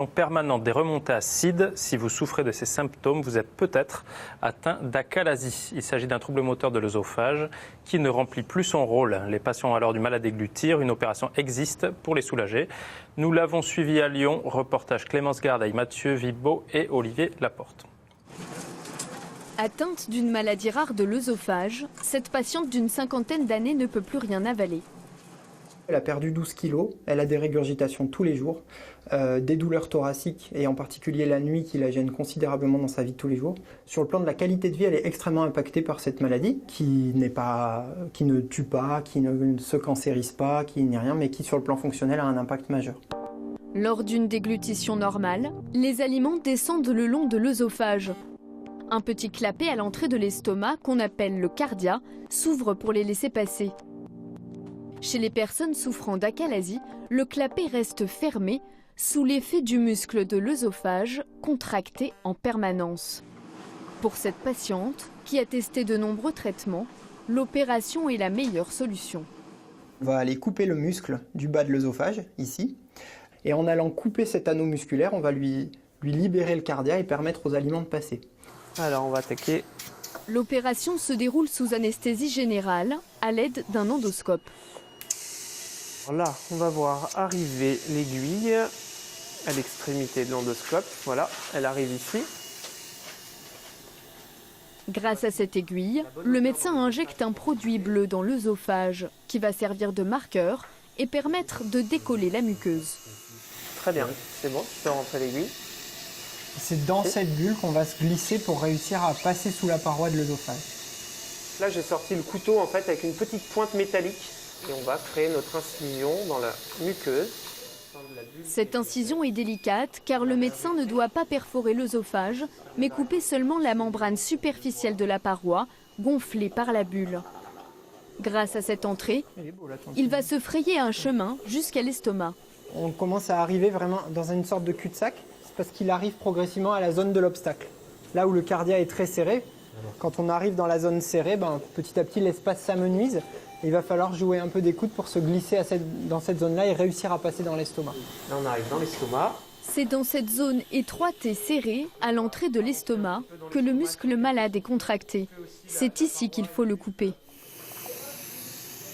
Permanente des remontées acides. Si vous souffrez de ces symptômes, vous êtes peut-être atteint d'achalasie. Il s'agit d'un trouble moteur de l'œsophage qui ne remplit plus son rôle. Les patients ont alors du mal à déglutir. Une opération existe pour les soulager. Nous l'avons suivi à Lyon. Reportage Clémence Gardeil, Mathieu Vibo et Olivier Laporte. Atteinte d'une maladie rare de l'œsophage, cette patiente d'une cinquantaine d'années ne peut plus rien avaler. Elle a perdu 12 kilos, elle a des régurgitations tous les jours, des douleurs thoraciques et en particulier la nuit qui la gêne considérablement dans sa vie de tous les jours. Sur le plan de la qualité de vie, elle est extrêmement impactée par cette maladie qui ne tue pas, qui ne se cancérise pas, qui n'est rien, mais qui sur le plan fonctionnel a un impact majeur. Lors d'une déglutition normale, les aliments descendent le long de l'œsophage. Un petit clapet à l'entrée de l'estomac, qu'on appelle le cardia, s'ouvre pour les laisser passer. Chez les personnes souffrant d'achalasie, le clapet reste fermé sous l'effet du muscle de l'œsophage contracté en permanence. Pour cette patiente, qui a testé de nombreux traitements, l'opération est la meilleure solution. On va aller couper le muscle du bas de l'œsophage, ici, et en allant couper cet anneau musculaire, on va lui libérer le cardia et permettre aux aliments de passer. Alors on va attaquer. L'opération se déroule sous anesthésie générale à l'aide d'un endoscope. Là, on va voir arriver l'aiguille à l'extrémité de l'endoscope. Voilà, elle arrive ici. Grâce à cette aiguille, le médecin injecte un produit bleu dans l'œsophage qui va servir de marqueur et permettre de décoller la muqueuse. Très bien, c'est bon, tu peux rentrer l'aiguille. C'est dans cette bulle qu'on va se glisser pour réussir à passer sous la paroi de l'œsophage. Là, j'ai sorti le couteau en fait avec une petite pointe métallique. Et on va créer notre incision dans la muqueuse. Cette incision est délicate car le médecin ne doit pas perforer l'œsophage, mais couper seulement la membrane superficielle de la paroi, gonflée par la bulle. Grâce à cette entrée, il va se frayer un chemin jusqu'à l'estomac. On commence à arriver vraiment dans une sorte de cul-de-sac, c'est parce qu'il arrive progressivement à la zone de l'obstacle. Là où le cardia est très serré, quand on arrive dans la zone serrée, petit à petit l'espace s'amenuise. Il va falloir jouer un peu des coudes pour se glisser dans cette zone-là et réussir à passer dans l'estomac. Là, on arrive dans l'estomac. C'est dans cette zone étroite et serrée, à l'entrée de l'estomac, que le muscle malade est contracté. C'est ici qu'il faut le couper.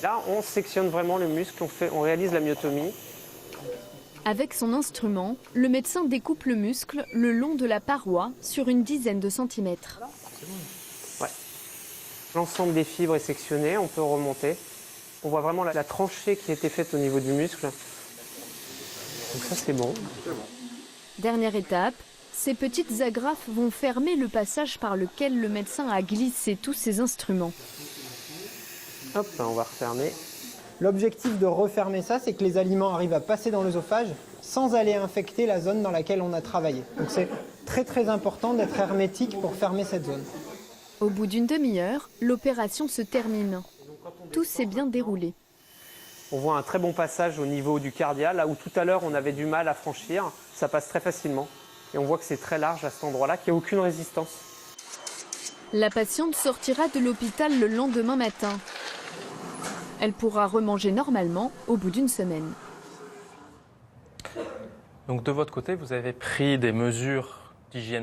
Là, on sectionne vraiment le muscle, on réalise la myotomie. Avec son instrument, le médecin découpe le muscle le long de la paroi sur une dizaine de centimètres. Ouais. L'ensemble des fibres est sectionné, on peut remonter. On voit vraiment la tranchée qui a été faite au niveau du muscle. Donc ça, c'est bon. Dernière étape, ces petites agrafes vont fermer le passage par lequel le médecin a glissé tous ses instruments. Hop, on va refermer. L'objectif de refermer ça, c'est que les aliments arrivent à passer dans l'œsophage sans aller infecter la zone dans laquelle on a travaillé. Donc c'est très très important d'être hermétique pour fermer cette zone. Au bout d'une demi-heure, l'opération se termine. Tout s'est bien déroulé. On voit un très bon passage au niveau du cardia, là où tout à l'heure on avait du mal à franchir, ça passe très facilement. Et on voit que c'est très large à cet endroit-là, qu'il n'y a aucune résistance. La patiente sortira de l'hôpital le lendemain matin. Elle pourra remanger normalement au bout d'une semaine. Donc de votre côté, vous avez pris des mesures d'hygiène